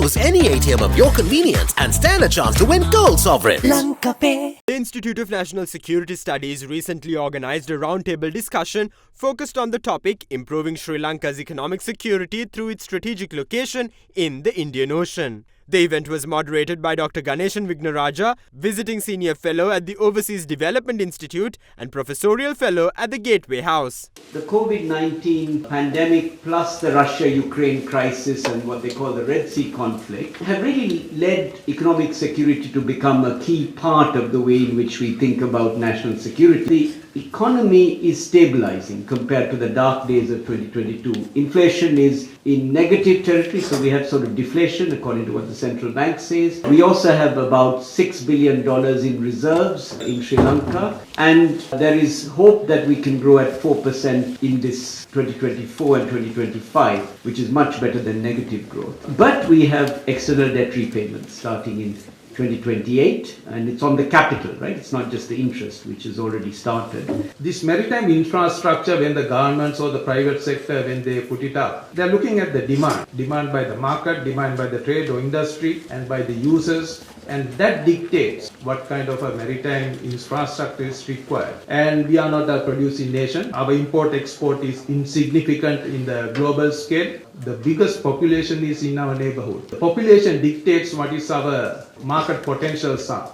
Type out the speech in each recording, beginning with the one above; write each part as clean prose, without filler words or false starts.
Choose any ATM of your convenience and stand a chance to win gold sovereigns. Lanka. The Institute of National Security Studies recently organized a roundtable discussion focused on the topic improving Sri Lanka's economic security through its strategic location in the Indian Ocean. The event was moderated by Dr. Ganeshan Vignaraja, visiting senior fellow at the Overseas Development Institute and professorial fellow at the Gateway House. The COVID-19 pandemic plus the Russia-Ukraine crisis and what they call the Red Sea conflict have really led economic security to become a key part of the way in which we think about national security. The economy is stabilizing compared to the dark days of 2022. Inflation is in negative territory, so we have sort of deflation according to what the central bank says. We also have about $6 billion in reserves in Sri Lanka, and there is hope that we can grow at 4% in this 2024 and 2025, which is much better than negative growth. But we have external debt repayments starting in 2028, and it's on the capital, right? It's not just the interest, which has already started. This maritime infrastructure, when the governments or the private sector, when they put it up, they're looking at the demand by the market, demand by the trade or industry, and by the users, and that dictates what kind of a maritime infrastructure is required. And we are not a producing nation. Our import-export is insignificant in the global scale. The biggest population is in our neighborhood. The population dictates what is our market potentials are.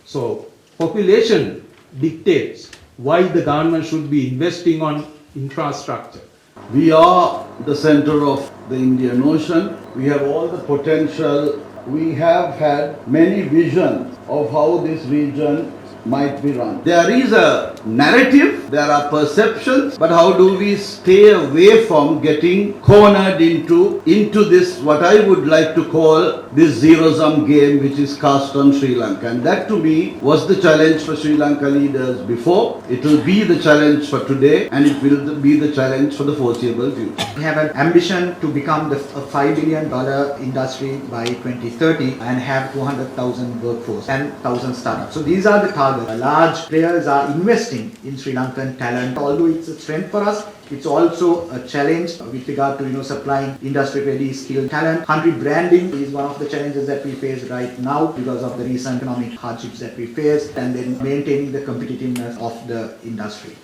So population dictates why the government should be investing on infrastructure. We are the center of the Indian Ocean. We have all the potential. We have had many visions of how this region might be run. There is a narrative, there are perceptions, but how do we stay away from getting cornered into this, what I would like to call this zero-sum game which is cast on Sri Lanka. And that to me was the challenge for Sri Lanka leaders before. It will be the challenge for today, and it will be the challenge for the foreseeable future. We have an ambition to become a $5 billion industry by 2030 and have 200,000 workforce and 1,000 startups. So these are the targets. Large players are investing in Sri Lankan talent. Although it's a strength for us, it's also a challenge with regard to supplying industry-ready skilled talent. Country branding is one of the challenges that we face right now because of the recent economic hardships that we face, and then maintaining the competitiveness of the industry.